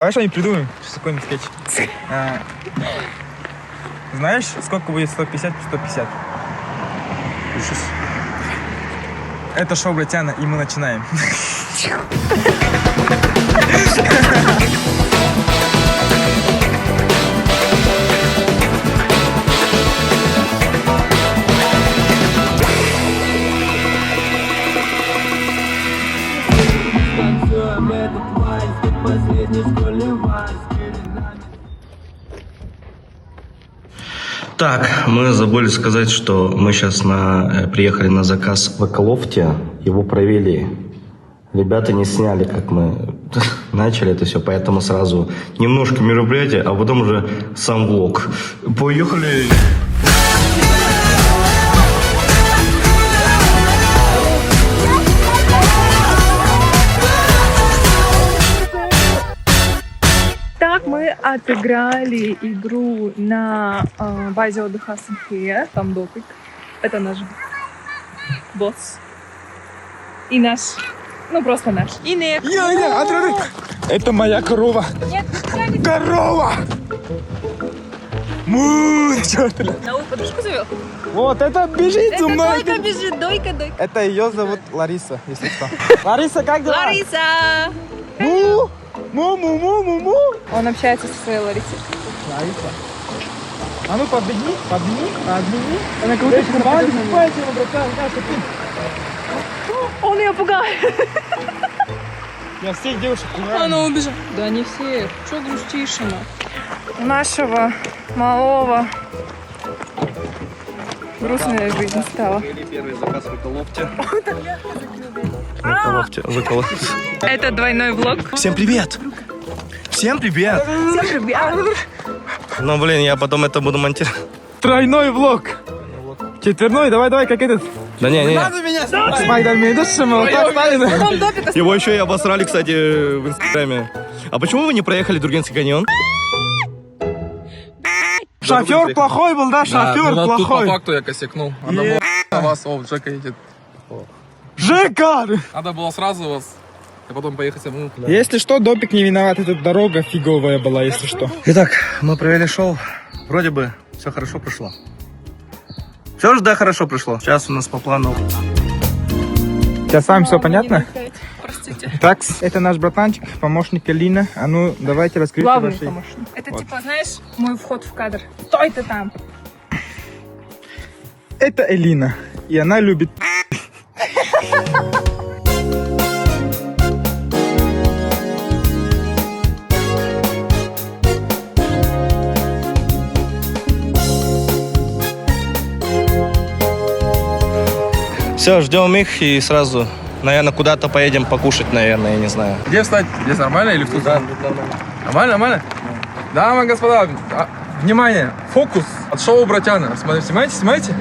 Давай что-нибудь придумаем, какой-нибудь скетч. Знаешь, сколько будет 150 плюс 150? Это шоу Братяна, и мы начинаем. Так, мы забыли сказать, что мы сейчас приехали на заказ в Эколофте. Его провели. Ребята не сняли, как мы начали это все, поэтому сразу немножко мероприятия, а потом уже сам влог. Поехали! Так, мы отыграли игру на базе отдыха Санхея. Там Допик. Это наш босс. И наш. Ну, просто наш. И не. Это моя корова. Нет, я Корова! Черт. новую подружку завел? Вот, это бежит за Это мной. Дойка бежит, Дойка. Это ее зовут Лариса, если что. Лариса, как дела? Лариса! Му-му-му-му-му. Он общается со своей Ларисой. Лариса. А ну подбегни. Она кого-то шкабает, спайте его, братан, Он ее пугает. Я всех девушек пугаю. Она убежала. Да не все. Что грустишь она? У нашего малого грустная жизнь стала. Первый заказ в Эколофте. В Эколофте. Это двойной влог. Всем привет! Всем привет! Всем привет. Ну, блин, я потом это буду монтировать. Тройной влог. Четверной, давай, как этот. Да не. Спайдермен, да что мы вот так ставим? Его еще и обосрали, кстати, в Инстаграме. А почему вы не проехали Дургенский каньон? Шофер плохой был, да? Шофер Тут по плохой. факту я косякнул. Надо было на вас, Джека едет. Жека! Надо было сразу вас, а потом поехать самому. Если что, Допик не виноват, эта дорога фиговая была, если что. Итак, мы провели шоу. Вроде бы все хорошо прошло. Все же, да, хорошо прошло. Сейчас у нас по плану. Сейчас сам все понятно? Простите. Так, это наш братанчик, помощник Алина. А ну, давайте раскройте Главный ваши... помощник. Это типа, знаешь, мой вход в кадр. Стой ты там. Это Элина, и она любит... Все, ждем их и сразу, наверное, куда-то поедем покушать, наверное, я не знаю. Где встать? Здесь нормально или в ту сторону? Нормально? Дамы и господа, внимание, фокус от шоу Братяна. Снимаете?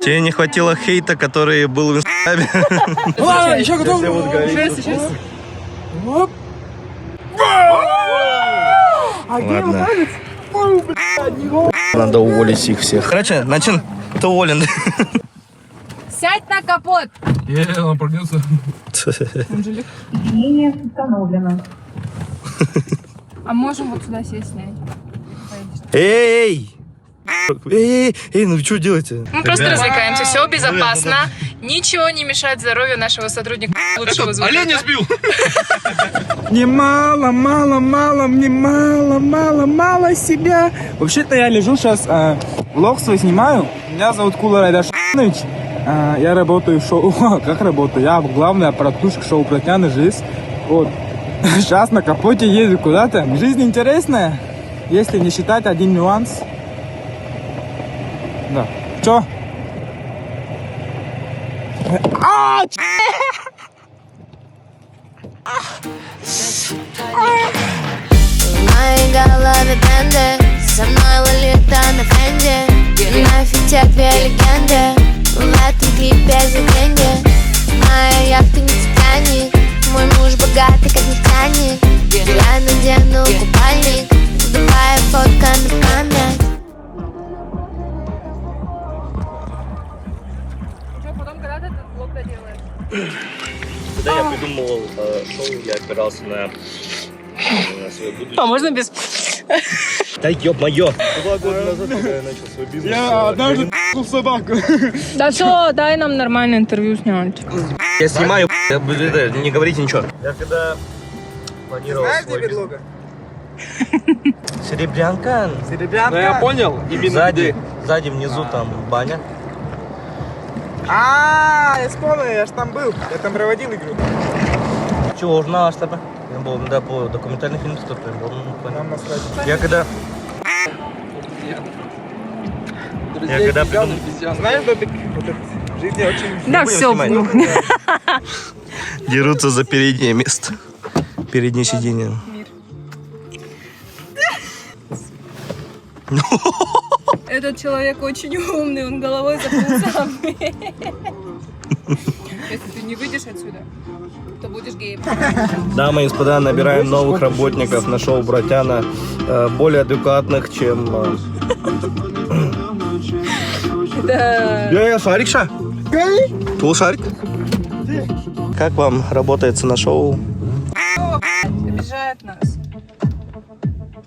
Тебе не хватило хейта, который был в Инстаграме. Ладно, еще готов? Еще раз. Ладно. Надо уволить их всех. Короче, Начин, ты уволен. Сядь на капот. Он прогнется. Не установлено. А можем вот сюда сесть снять? Эй, ну вы что делаете? Мы просто развлекаемся, все безопасно, ничего не мешает здоровью нашего сотрудника лучшего звука. Оленя сбил! Мне мало себя. Вообще-то я лежу сейчас, влог свой снимаю. Меня зовут Кула Райдар Шанович. Я работаю в шоу... Как работаю? Я главный аппаратурщик шоу Братяна «Жизнь». Вот. Сейчас на капоте еду куда-то. Жизнь интересная, если не считать один нюанс. Да. Чё? В моей голове бенды, со мной Лолита на френде. Нафиг те две легенды, в этом клипе за деньги. Моя яхта не Титаник, мой муж богатый как нефтяник. Я надену купальник, Дубай фотка на память. Когда я придумывал шоу, я опирался на свое будущее. А можно без... Да ё-моё! 2 года назад, когда я начал свой бизнес... Я однажды в собаку. Да что, дай нам нормальное интервью снять. Я снимаю, не говорите ничего. Я когда планировал свой бизнес... Серебрянка. Ну я понял. Сзади внизу там баня. Я вспомнил, я ж там был. Я там проводил игру. Чего, узнала, что ли? Я был, да, по документальный фильм, что-то был. Нам насрать. Я когда придумал... Знаешь, Добик, вот это в жизни очень... Да, будем все, снимать. Дерутся за переднее место. Переднее сиденье. Этот человек очень умный, он головой запнулся. Если ты не выйдешь отсюда, то будешь геем. Дамы и господа, набираем новых работников на шоу «Братяна», более адекватных, чем... Да. Я шарик, ша? Тул шарик? Как вам работается на шоу? Обижает нас.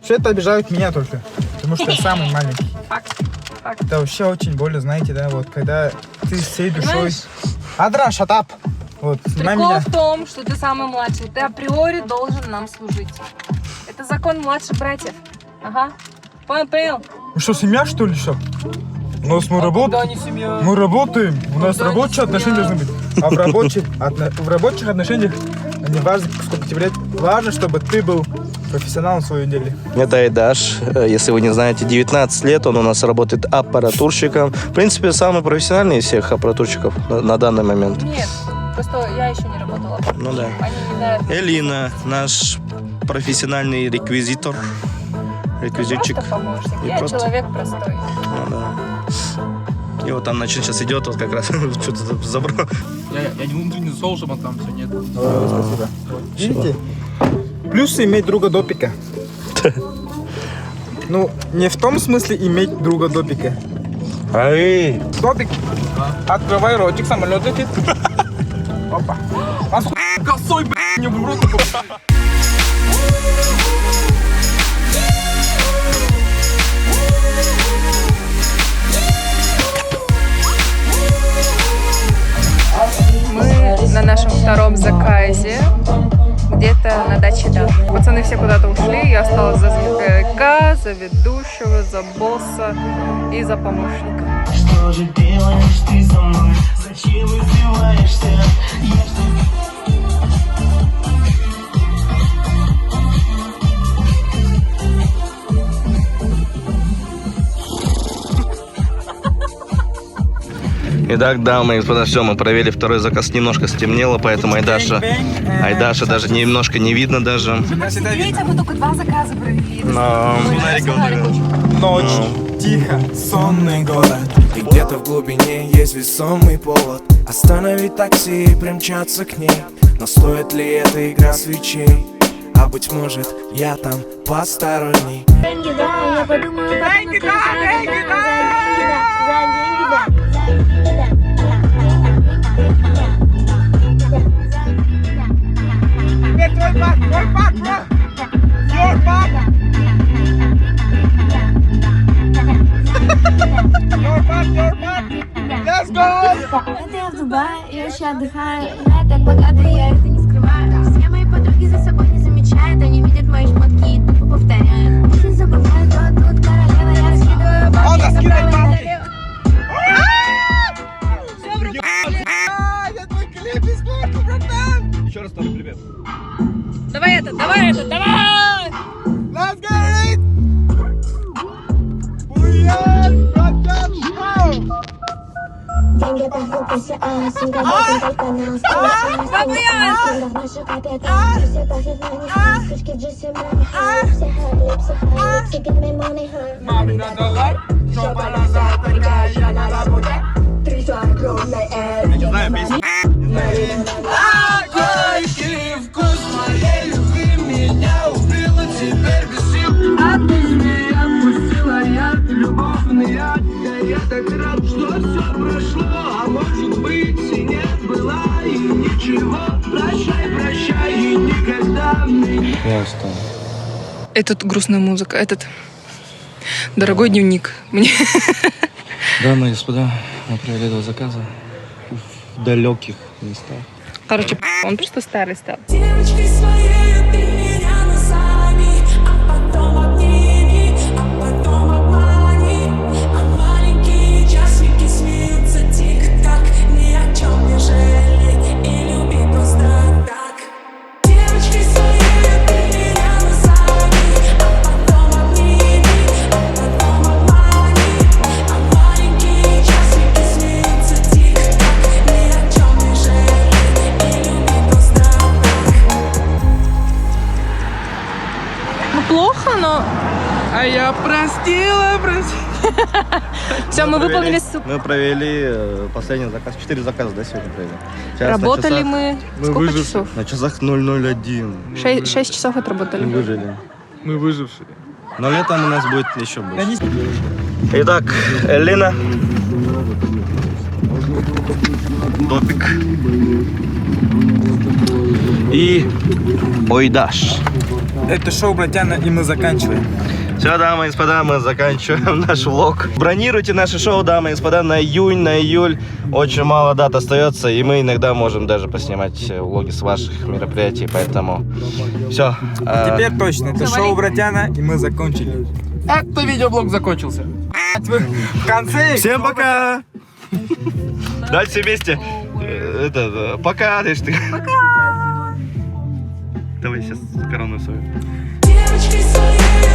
Все это обижают меня только, потому что я самый маленький. Факт. Это вообще очень больно, знаете, да, вот когда ты всей душой... Понимаешь? Адра, shut up! Вот, снимай Прикол меня. в том, что ты самый младший. Ты априори должен нам служить. Это закон младших братьев. Ага. Понял? Вы что, семья, что ли, что? У нас мы работаем. не семья. Мы работаем. У нас Когда рабочие не отношения семья? должны быть. А в рабочих отношениях не важно, сколько тебе лет. Важно, чтобы ты был профессионалом в своем деле. Это Айдаш. Если вы не знаете, 19 лет, он у нас работает аппаратурщиком. В принципе, самый профессиональный из всех аппаратурщиков на данный момент. Нет, просто я еще не работала. Ну да. Они не знают. Элина, наш профессиональный реквизитор. Реквизитчик. Просто помощник. И Я просто- человек простой. Ну да. И вот там начин сейчас идет, вот как раз что-то забрал. Я не внутренний соусом, а там все нет. Спасибо. Видите? Плюсы иметь друга допика. Ну, не в том смысле иметь друга допика. Ай! Допик, открывай ротик, самолет летит. Опа. Косой, блядь, мне в рот. Мы на нашем втором заказе, где-то на даче Даши. Пацаны все куда-то ушли, я осталась за звуковика, за ведущего, за босса и за помощника. Что же делаешь ты со мной? Зачем издеваешься? Итак, дамы и господа, все, мы провели второй заказ. Немножко стемнело, поэтому Айдаша даже немножко не видно даже. Видите, вы только 2 заказа провели. Но... Ночь, тихо, сонный город. И где-то в глубине есть весомый повод остановить такси и примчаться к ней. Но стоит ли эта игра свечей? А быть может, я там посторонний. Деньги, да, я подумаю, деньги, да, деньги, да, за деньги, да. Let's go! Это я в Дубае, я еще отдыхаю. Я так богата, я это не скрываю. Все мои подруги за собой не замечают. Они видят мои шмотки и тупо повторяют. Ты забывай, кто тут королева. Я раскидываю бабки направо и налево. Я твой клип испортил, братан! Еще раз второй привет. Давай это, давай! Let's get it! Привет, братан! Деньги это в фокусе, а сумка дает только нас. В наших копейках все пахнет на них. Крышки Джесси Мани, все хайли, give me money, Маме надо лайк, жопа назад, только я на работе. 3 огромные Не знаю, песня. Горький вкус моей любви меня убила, теперь без сил. А ты меня отпустила, я любовный яд. Я так рад, что все прошло, а может быть и нет, была Я устал. Этот грустная музыка, этот дорогой дневник. Мне Дамы и господа, мы провели 2 заказа в далеких местах. короче, он просто старый стал. Девочкой своей ты меня назови, а потом обними, а потом обмани. А маленькие часики смеются тик-так, ни о чем не жалей и люби просто так. Девочкой своей ты меня назови, а потом обними, а потом обмани. А маленькие часики смеются тик-так, ни о чем не жалей и люби просто так. Ну, плохо, но... А я простила. Все, мы выполнили... Мы провели последний заказ, 4 заказа, да, сегодня провели. Сейчас Работали мы... Сколько часов? На часах 001. 6 часов отработали. Мы выжили. Мы выжившие. Но летом у нас будет еще больше. Итак, Элина. Допик. И Ойдаш. Это шоу «Братяна», и мы заканчиваем. Все, дамы и господа, мы заканчиваем наш влог. Бронируйте наше шоу, дамы и господа, на июнь, на июль. Очень мало дат остается, и мы иногда можем даже поснимать влоги с ваших мероприятий, поэтому все. Теперь точно, это шоу «Братяна», и мы закончили. Это видеоблог закончился. В конце... Всем пока! Дальше все вместе. Пока, ты. Пока! Давай сейчас корону свою. Девочкой своей